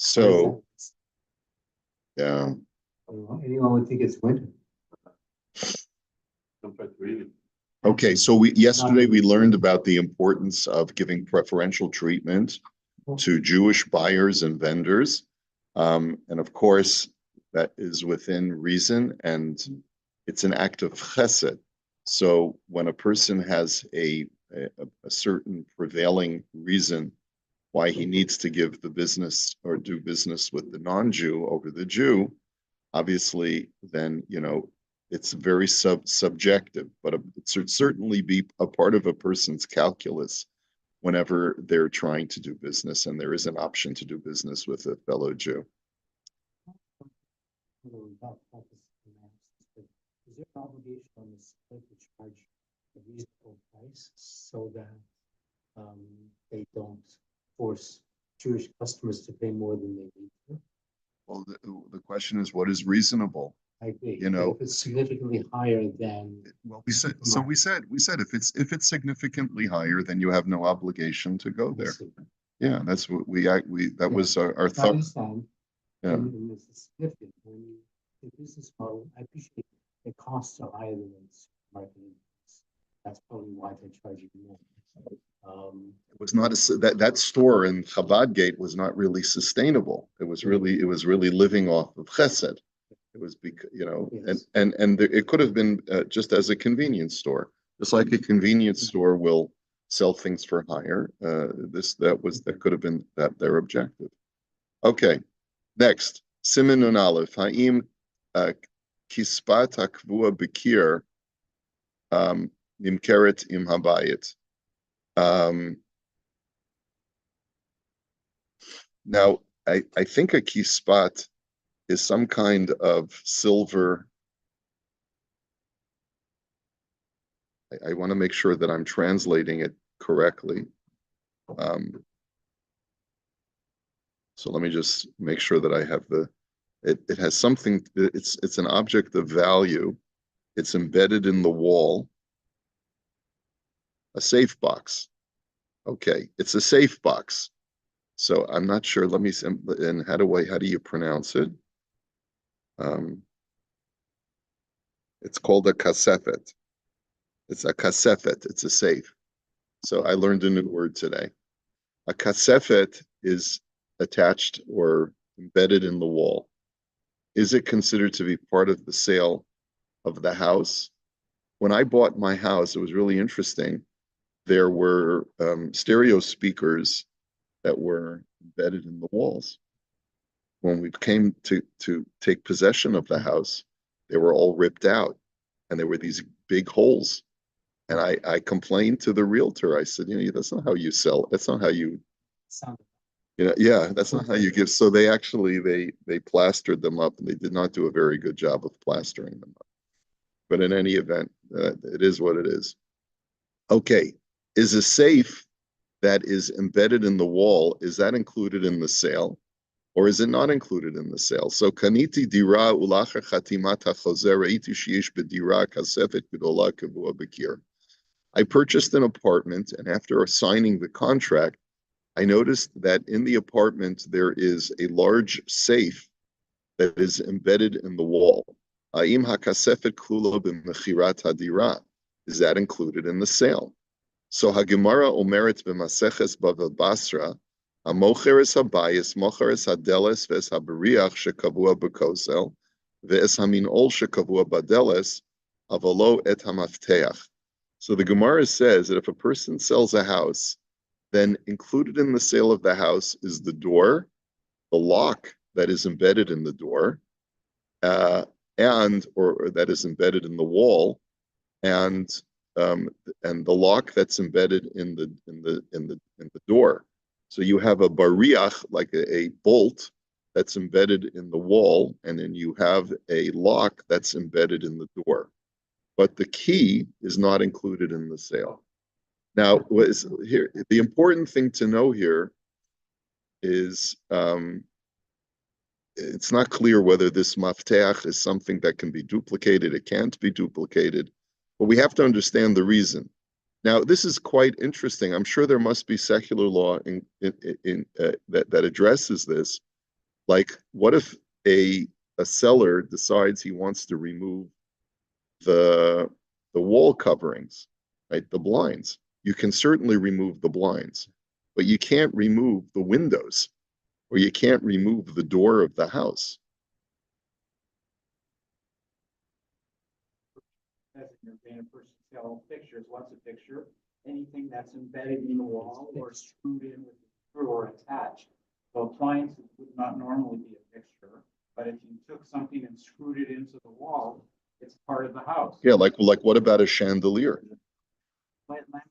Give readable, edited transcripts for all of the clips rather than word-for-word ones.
So, yeah. Anyone would think it's winter. Okay, so yesterday we learned about the importance of giving preferential treatment to Jewish buyers and vendors. And of course, that is within reason and it's an act of chesed. So when a person has a certain prevailing reason why he needs to give the business or do business with the non-Jew over the Jew, obviously then, it's very subjective, but it should certainly be a part of a person's calculus whenever they're trying to do business and there is an option to do business with a fellow Jew. Is there an obligation on the seller to charge a reasonable price so that they don't force Jewish customers to pay more than they need to? Well, the question is, what is reasonable? I agree. If it's significantly higher than we said if it's significantly higher, then you have no obligation to go there. Yeah, that's what that was our thought. I understand. Yeah. And it's significant. When the business model, I appreciate the costs are higher than marketing. That's probably why they're charging more. It was not that store in Chabad Gate was not really sustainable. It was really living off of chesed. It was because yes. and it could have been just as a convenience store, just like a convenience store will sell things for higher. That could have been their objective. Okay, next Siman Nun Aleph Haim Kispat Hakvua Bekir Nimkeret Im Habayit. Now, I think a kispat is some kind of silver. I want to make sure that I'm translating it correctly. So let me just make sure that I have it has something, it's an object of value. It's embedded in the wall. A safe box. Okay, it's a safe box. So I'm not sure. Let me see. And how do you pronounce it? It's called a kasefet. It's a kasefet. It's a safe. So I learned a new word today. A kasefet is attached or embedded in the wall. Is it considered to be part of the sale of the house? When I bought my house, it was really interesting. There were stereo speakers that were embedded in the walls. When we came to take possession of the house, they were all ripped out and there were these big holes. And I complained to the realtor. I said, that's not how you sell. That's not how you, that's not how you give. So they actually, they plastered them up and they did not do a very good job of plastering them up. But in any event, it is what it is. Okay, is a safe that is embedded in the wall, is that included in the sale? Or is it not included in the sale? So kaniti dira ulacha chatimat hachozer reiti sheyesh bedira kasefet gedola kavua bekir. I purchased an apartment, and after signing the contract, I noticed that in the apartment there is a large safe that is embedded in the wall. Ha'im hakasefet klula b'mechirat hadira. Is that included in the sale? So Hagemara omeret b'maseches Bava Basra, hamocheres habayis, mocheres hadeles, ve'es habariach shekavua b'kosel, ve'es haminol shekavua badeles, avalo et hamafteach. So the Gemara says that if a person sells a house, then included in the sale of the house is the door, the lock that is embedded in the door, or that is embedded in the wall, and the lock that's embedded in the door. So you have a bariach, like a bolt that's embedded in the wall, and then you have a lock that's embedded in the door. But the key is not included in the sale. Now, the important thing to know here is it's not clear whether this mafteach is something that can be duplicated. It can't be duplicated, but we have to understand the reason. Now, this is quite interesting. I'm sure there must be secular law that addresses this, Like, what if a seller decides he wants to remove the the wall coverings, right? The blinds. You can certainly remove the blinds, but you can't remove the windows or you can't remove the door of the house. As in a person sell pictures, what's a picture? Anything that's embedded in the wall or screwed in with screw or attached. So appliances would not normally be a fixture, but if you took something and screwed it into the wall, it's part of the house. Yeah, like what about a chandelier? Whatever.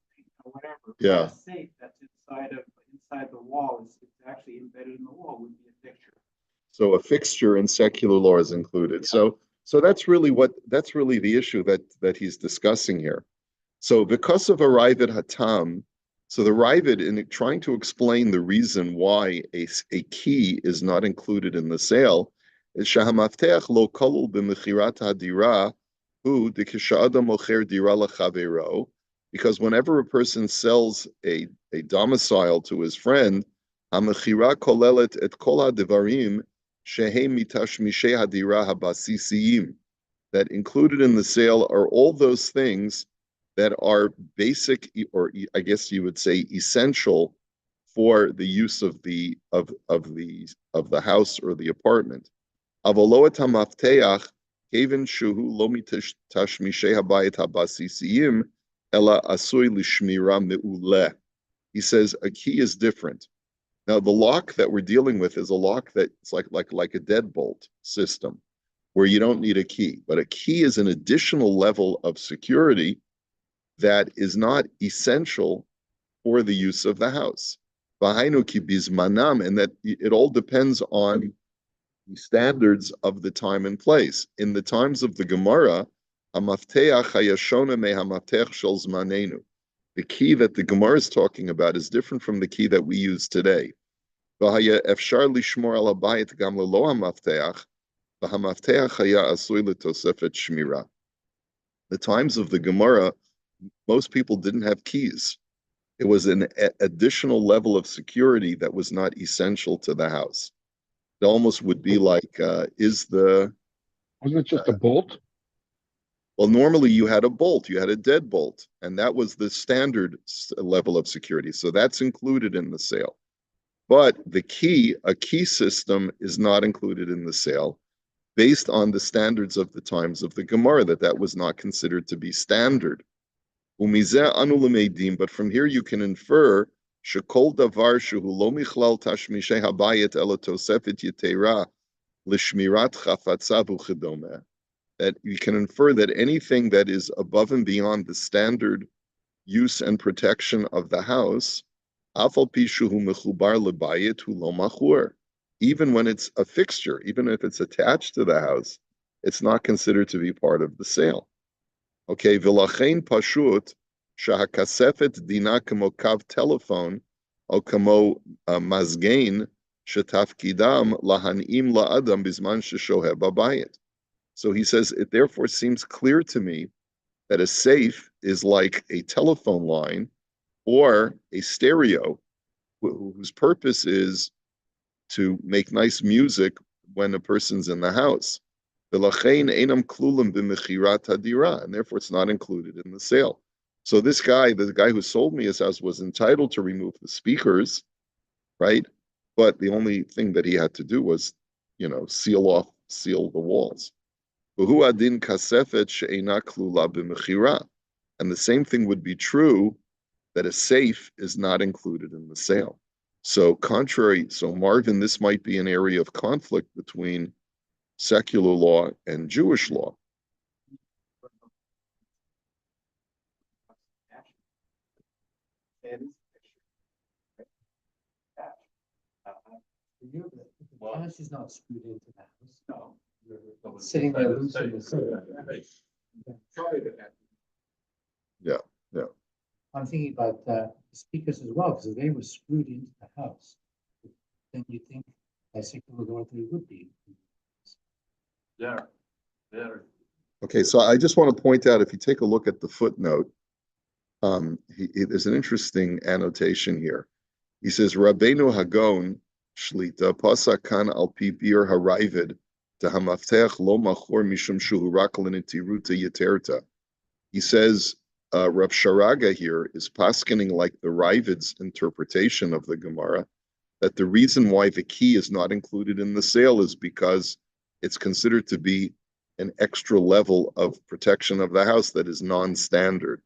Yeah. A safe that's inside the wall is it's actually embedded in the wall would be a fixture. So a fixture in secular law is included. So that's really the issue that he's discussing here. So because of a Ravid Hatam, so the Ravid, in trying to explain the reason why a key is not included in the sale, is Shahamafteach lo kolul b'mechirat hadira hu dekishadam mocher dira lachavero, because whenever a person sells a domicile to his friend, hamechira kolelet et kol hadivarim shehem mitashmishei hadira habasisiyim, that included in the sale are all those things that are basic, or I guess you would say essential, for the use of the house or the apartment. Avoloet hamafteach keven shuhu lo mitashmishei habayit habasisiyim ela asui lishmira meuleh. He says a key is different. Now the lock that we're dealing with is a lock that's like a deadbolt system, where you don't need a key, but a key is an additional level of security that is not essential for the use of the house. And that it all depends on the standards of the time and place. In the times of the Gemara, the key that the Gemara is talking about is different from the key that we use today. The times of the Gemara, most people didn't have keys. It was an additional level of security that was not essential to the house. It almost would be like, wasn't it just a bolt? Well, normally you had a bolt, you had a deadbolt, and that was the standard level of security. So that's included in the sale. But a key system is not included in the sale, based on the standards of the times of the Gemara, that was not considered to be standard. But from here you can infer shekol davar shehu lo michlal tashmishei habayit ela tosefet yetera lishmirat chafatzav uchedome, that you can infer that anything that is above and beyond the standard use and protection of the house, afal pi shehu mechubar lebayit hu lo machur, even when it's a fixture, even if it's attached to the house, it's not considered to be part of the sale. Okay, v'lachein pashut shahakasefet dina kamo kav telephone o kamo mazgain shetafkidam lahanim la'adam bizman sheshohe babayit. So he says, it therefore seems clear to me that a safe is like a telephone line or a stereo whose purpose is to make nice music when a person's in the house. And therefore it's not included in the sale. So the guy who sold me his house, was entitled to remove the speakers, right? But the only thing that he had to do was, seal the walls. And the same thing would be true that a safe is not included in the sale. So Marvin, this might be an area of conflict between secular law and Jewish law. The cash is not screwed into the house. No. It's sitting there loose in the center. Yeah. I'm thinking about the speakers as well, because if they were screwed into the house, then you think a secular law they would be. Yeah. Okay, so I just want to point out, if you take a look at the footnote, there's an interesting annotation here. He says, Rabbeinu Hagon Shlita pasakan al pibir haravid to hamaftech lo machor mishum shuhurak l'netiruta yeterta. He says Rav Sharaga here is paskening like the Ravid's interpretation of the Gemara, that the reason why the key is not included in the sale is because it's considered to be an extra level of protection of the house that is non-standard.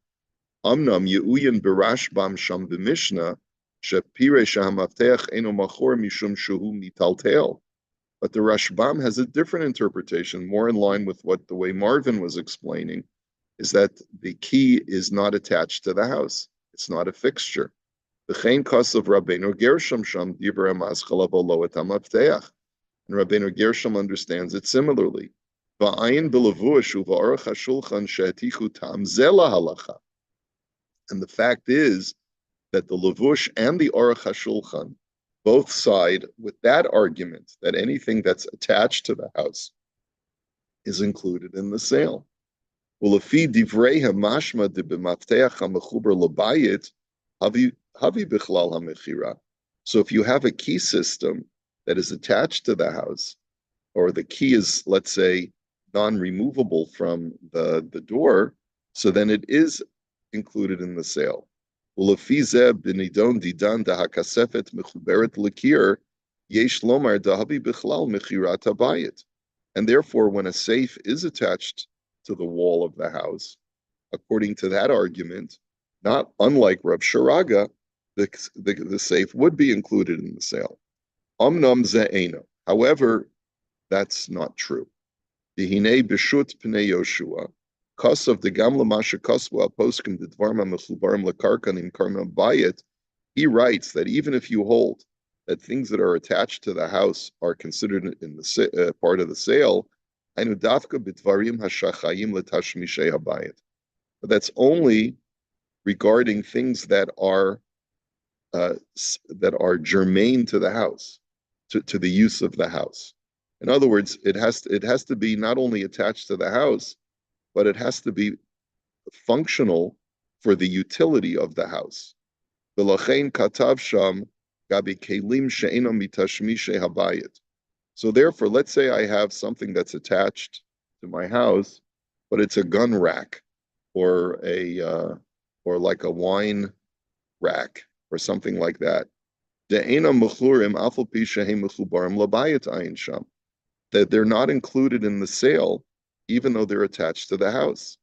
Amnam Yehuyan Berashbam Sham b'Mishnah Shepire Shahamavteach Eno Machor Mishum Shuhu Mitaltel. But the Rashbam has a different interpretation, more in line with what the way Marvin was explaining, is that the key is not attached to the house. It's not a fixture. V'chein kasav Rabbeinu Gershom Sham Dibra Maschala V'lo et HaMavteach. And Rabbeinu Gershom understands it similarly. V'ayin b'levush u'va'aruch ha'shulchan she'atichu tam zela halacha. And the fact is that the levush and the aruch ha'shulchan both side with that argument that anything that's attached to the house is included in the sale. Ulefi divreiha mashma de b'mafteach ha'mechuber l'bayit havi bichlal ha'mechira. So if you have a key system that is attached to the house, or the key is, let's say, non-removable from the door, so then it is included in the sale. Ulefi zeh b'nidon didan dahakasefet mechuberet l'kir yesh lomar dahavi bichlal mechirat habayit. And therefore, when a safe is attached to the wall of the house, according to that argument, not unlike Rav Sharaga, the safe would be included in the sale. Amnam ze'ena. However, that's not true. Dihine b'shut pnei Yoshua, kasav de gamla masha kasva poskim de dvarma mechubarim lekarkanim karma bayit. He writes that even if you hold that things that are attached to the house are considered in the part of the sale, but that's only regarding things that are germane to the house, to the use of the house. In other words, it has to be not only attached to the house, but it has to be functional for the utility of the house. V'lachein katav sham gabi kelim she'eno mitashmishe habayit. So therefore, let's say I have something that's attached to my house, but it's a gun rack or like a wine rack or something like that. That they're not included in the sale, even though they're attached to the house.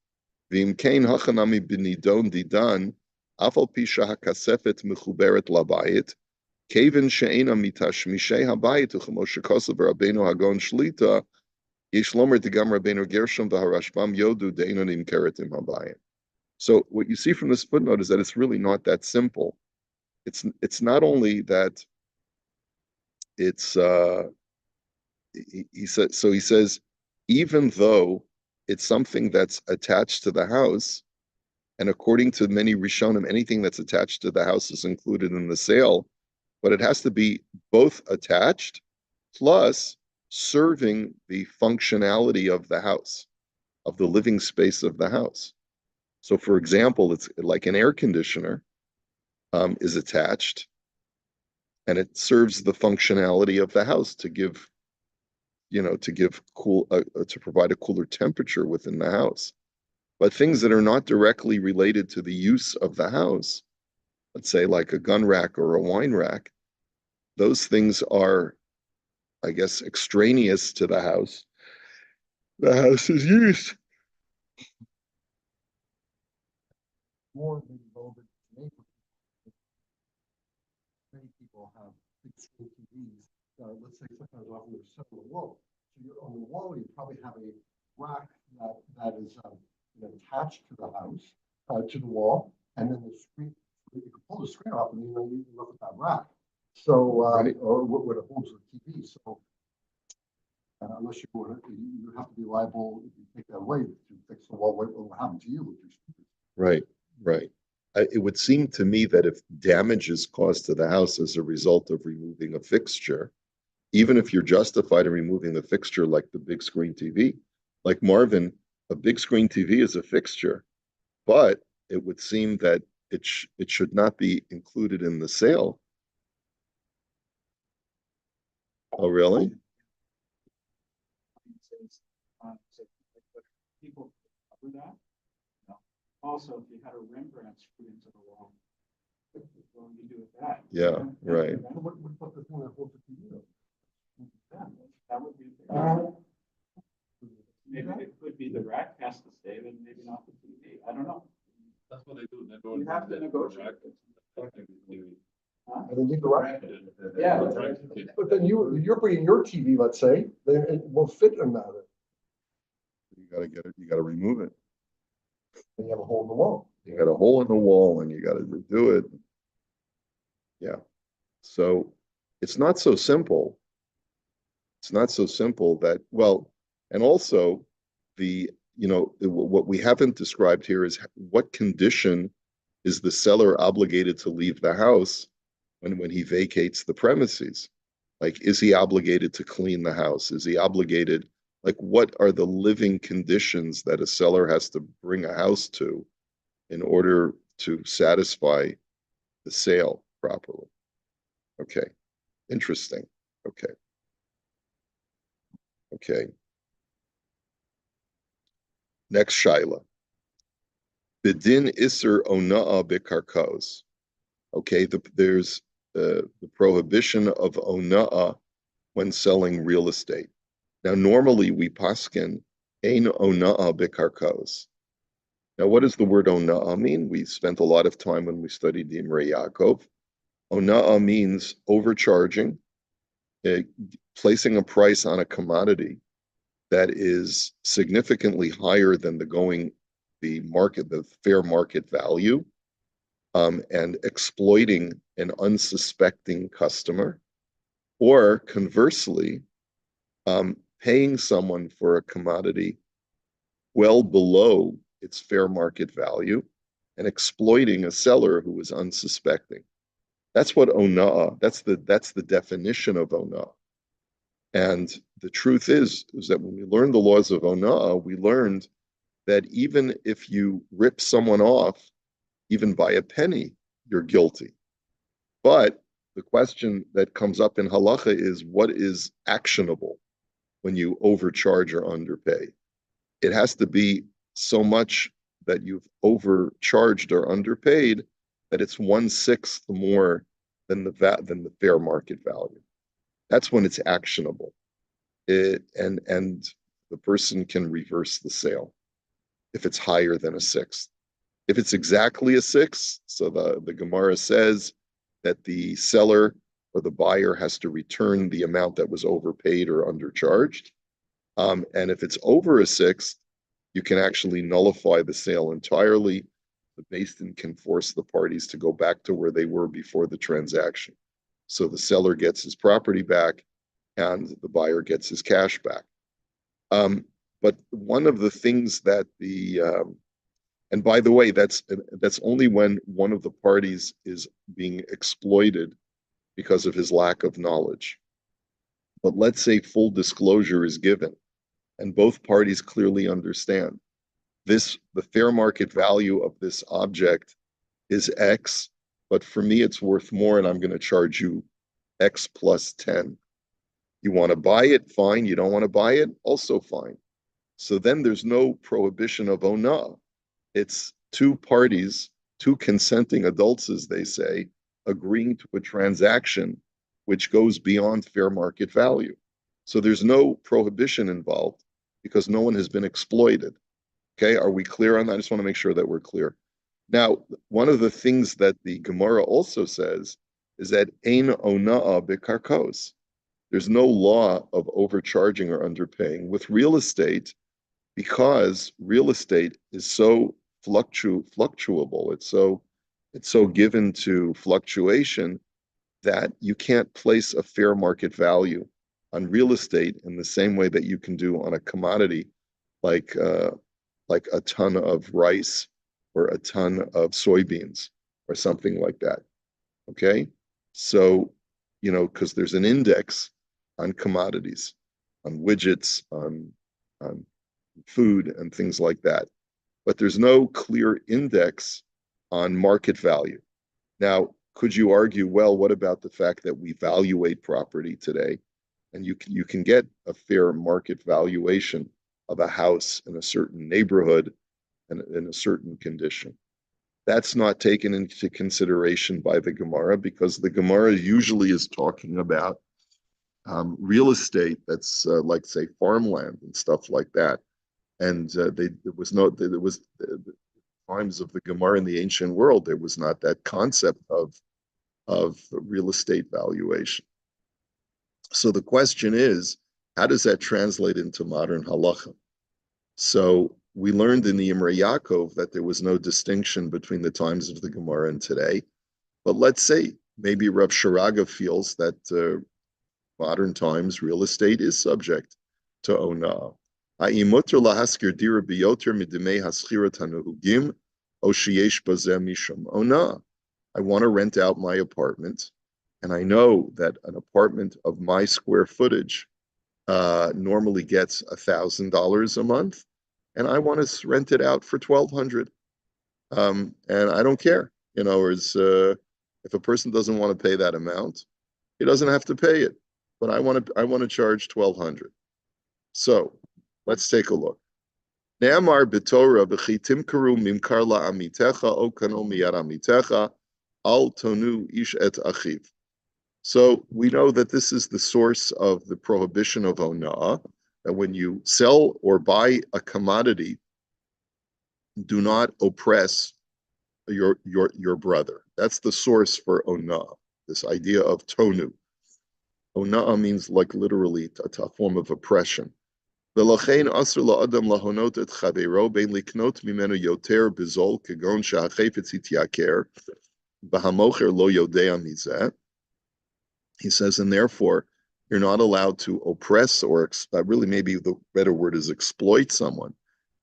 Kevin she'ena mitashmishei habayit u'chemos shekosov Rabbeinu Hagon Shlita yesh lomer degam Rabbeinu Gershom v'harashbam yodu de'enon imkeretim habayit. So what you see from this footnote is that it's really not that simple. It's not only that it's he says even though it's something that's attached to the house, and according to many Rishonim, anything that's attached to the house is included in the sale. But it has to be both attached plus serving the functionality of the house, of the living space of the house. So, for example, it's like an air conditioner is attached, and it serves the functionality of the house to give, to provide a cooler temperature within the house. But things that are not directly related to the use of the house, let's say like a gun rack or a wine rack, those things are, I guess, extraneous to the house. The house is used. More than relevant today. Many people have big screen TVs. Let's say sometimes off the center of the wall. So you're on the wall, you probably have a rack that is attached to the house, to the wall, and then the screen. You can pull the screen off, and you look at that rack. So, Right. or what it holds the TV. So, unless you have to be liable if you take that away to fix the wall. What will happen to you with your speakers? Right. It would seem to me that if damage is caused to the house as a result of removing a fixture, even if you're justified in removing the fixture like the big screen TV, like Marvin, a big screen TV is a fixture, but it would seem that it should not be included in the sale. Oh, really? So, but people cover that. No. Also, if you had a Rembrandt screwed into the wall, what would you do with that? Yeah, right. What about this one that holds the TV up? That would be. Maybe it could be the rack has to stay, but maybe not the TV. I don't know. That's what they do. You have to negotiate. And then you go right. Yeah. But then you're bringing your TV, let's say, then it will fit in that. You gotta get it, you gotta remove it. And you have a hole in the wall. You got a hole in the wall and you gotta redo it. Yeah. So it's not so simple. It's not so simple that, well, and also what we haven't described here is what condition is the seller obligated to leave the house when he vacates the premises? Like, is he obligated to clean the house? Is he obligated, like, what are the living conditions that a seller has to bring a house to in order to satisfy the sale properly? Okay, interesting. Okay. Okay. Next shaila. Bidin iser ona'a bikarkos. Okay, there's the prohibition of ona'a when selling real estate. Now, normally we paskin ein ona'a bikarkos. Now, what does the word ona'a mean? We spent a lot of time when we studied the Imre Yaakov. Ona'a means overcharging, placing a price on a commodity that is significantly higher than the fair market value, and exploiting an unsuspecting customer, or conversely, paying someone for a commodity well below its fair market value and exploiting a seller who is unsuspecting. That's what ona'a, that's the definition of ona'a. And the truth is that when we learned the laws of ona'a, we learned that even if you rip someone off, even by a penny, you're guilty. But the question that comes up in halacha is, what is actionable when you overcharge or underpay? It has to be so much that you've overcharged or underpaid that it's 1/6 more than the fair market value. That's when it's actionable. And the person can reverse the sale if it's higher than a 1/6. If it's exactly a 6, so the Gemara says that the seller or the buyer has to return the amount that was overpaid or undercharged. And if it's over a 6, you can actually nullify the sale entirely. The Beis Din can force the parties to go back to where they were before the transaction. So the seller gets his property back and the buyer gets his cash back. But one of the things that and by the way, that's only when one of the parties is being exploited because of his lack of knowledge. But let's say full disclosure is given and both parties clearly understand the fair market value of this object is X, but for me it's worth more and I'm going to charge you X plus 10. You want to buy it, fine. You don't want to buy it, also fine. So then there's no prohibition of ona. It's two parties, two consenting adults, as they say, agreeing to a transaction which goes beyond fair market value. So there's no prohibition involved because no one has been exploited. Okay, are we clear on that? I just want to make sure that we're clear. Now, one of the things that the Gemara also says is that ein ona'a bikarkos. There's no law of overcharging or underpaying with real estate because real estate is so fluctuable. It's so given to fluctuation that you can't place a fair market value on real estate in the same way that you can do on a commodity like a ton of rice or a ton of soybeans or something like that. Okay, so because there's an index on commodities, on widgets, on food and things like that. But there's no clear index on market value. Now, could you argue, well, what about the fact that we valuate property today? and you can get a fair market valuation of a house in a certain neighborhood and in a certain condition. That's not taken into consideration by the Gemara because the Gemara usually is talking about real estate that's like say farmland and stuff like that. And there was the times of the Gemara in the ancient world, there was not that concept of real estate valuation. So the question is, how does that translate into modern halacha? So we learned in the Imre Yaakov that there was no distinction between the times of the Gemara and today. But let's say maybe Rav Sharaga feels that modern times real estate is subject to onah. Ha'imoter lahaskir dira biyoter midimei haschira tanuhugim o sheyesh bazeh mishum onah. I want to rent out my apartment, and I know that an apartment of my square footage normally gets $1,000 a month, and I want to rent it out for 1,200. And I don't care, if a person doesn't want to pay that amount, he doesn't have to pay it. But I want to charge 1,200. So let's take a look. Ne'amar b'Torah b'chitim karu mimkar la'amitecha o kano miyar amitecha al tonu ish et achiv. So we know that this is the source of the prohibition of onah, that when you sell or buy a commodity, do not oppress your brother. That's the source for onah, this idea of tonu. Onah means like literally a form of oppression. ולכן אסור לאדם להונות את חברו בין לקנות ממנו יותר בזול כגון שהחפץ התייקר והמוכר לא יודע מזה. He says, and therefore, you're not allowed to oppress or really maybe the better word is exploit someone.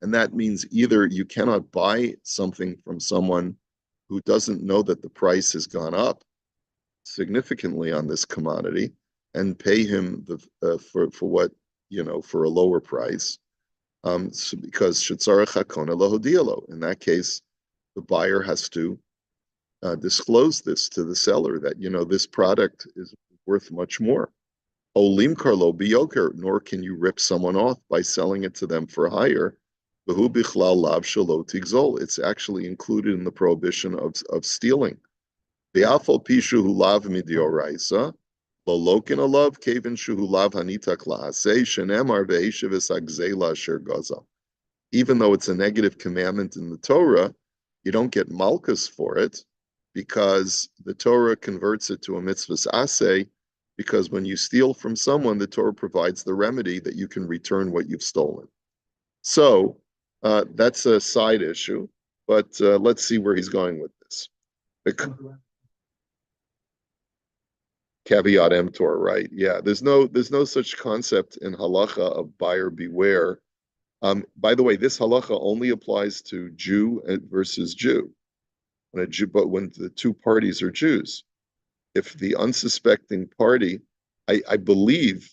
And that means either you cannot buy something from someone who doesn't know that the price has gone up significantly on this commodity and pay him for what, for a lower price. So because Shetzarech Hakona Lahodielo, in that case, the buyer has to disclose this to the seller that, this product is worth much more. Olim Karlo Biyoker, nor can you rip someone off by selling it to them for higher. Behu Bichlal Lav Shalo Tigzol. It's actually included in the prohibition of stealing. Be'afal Pishu Hu Lav Midioraisa. Lolokin alav kevin shuhu lav hanita klaasei shenemar ve'eshiv esagzela asher gaza. Even though it's a negative commandment in the Torah, you don't get malchus for it because the Torah converts it to a mitzvahs aseh, because when you steal from someone, the Torah provides the remedy that you can return what you've stolen. So that's a side issue, but let's see where he's going with this. Caveat emptor, right? Yeah, there's no such concept in halacha of buyer beware. By the way, this halacha only applies to Jew versus Jew. But when the two parties are Jews, if the unsuspecting party, I believe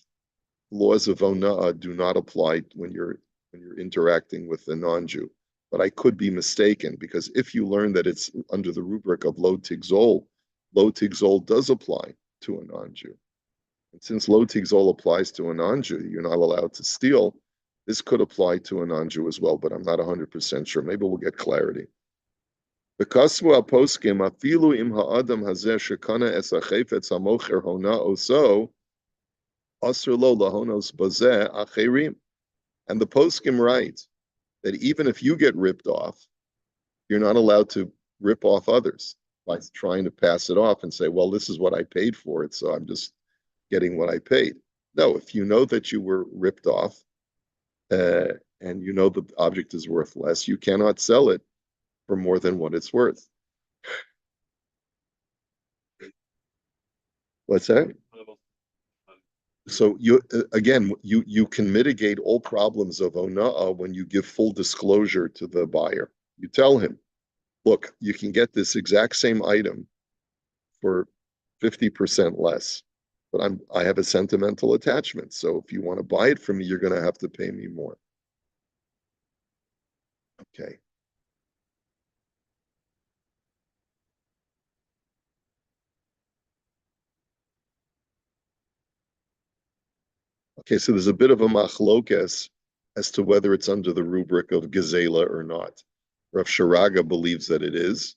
laws of ona'ah do not apply when you're interacting with a non-Jew. But I could be mistaken, because if you learn that it's under the rubric of lo tigzol does apply to a non-Jew. And since lo tigzol applies to a non-Jew, you're not allowed to steal. This could apply to a non-Jew as well, but I'm not 100% sure. Maybe we'll get clarity. Because poskim afilu im ha'adam hazeh shekana es hachefetz hamocher hona oso asur lo lahonos bazeh acherim. And the poskim write that even if you get ripped off, you're not allowed to rip off others by trying to pass it off and say, well, this is what I paid for it, so I'm just getting what I paid. No, if you know that you were ripped off and you know the object is worth less, you cannot sell it for more than what it's worth. What's that? So you can mitigate all problems of ona'ah when you give full disclosure to the buyer. You tell him, look, you can get this exact same item for 50% less, but I have a sentimental attachment. So if you want to buy it from me, you're going to have to pay me more. Okay. Okay, so there's a bit of a machlokes as to whether it's under the rubric of gezela or not. Rav Sharaga believes that it is,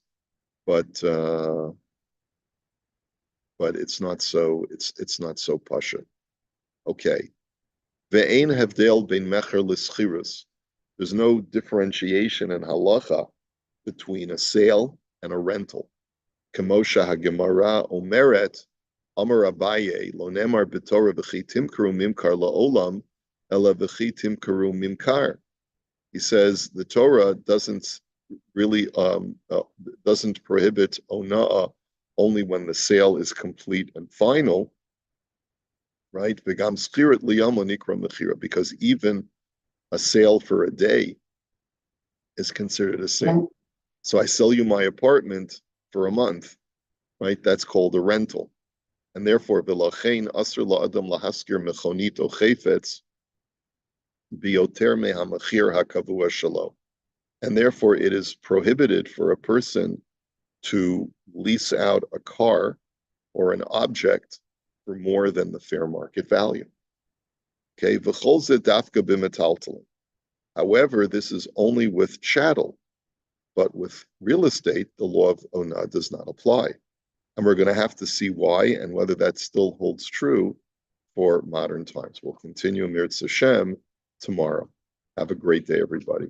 but it's not so. It's not so pasha. Okay, ve'ein havdel bein mecher l'schirus. There's no differentiation in halacha between a sale and a rental. Kamosha hagemara omeret amar Abaye lo nemar b'torah v'chi timkaru mimkar la'olam ela v'chi timkaru mimkar. He says the Torah doesn't really doesn't prohibit ona'ah only when the sale is complete and final, right? V'gam schira liyam lo nikra mechira, because even a sale for a day is considered a sale. So I sell you my apartment for a month, right? That's called a rental. And therefore, v'lachein asr la'adam lahaskir mechonit o chayfetz bioter mehamachir hakavua shalo. And therefore, it is prohibited for a person to lease out a car or an object for more than the fair market value. Okay, v'chol ze dafka b'metaltalim. However, this is only with chattel, but with real estate, the law of Onah does not apply. And we're going to have to see why and whether that still holds true for modern times. We'll continue Mir Hashem tomorrow. Have a great day, everybody.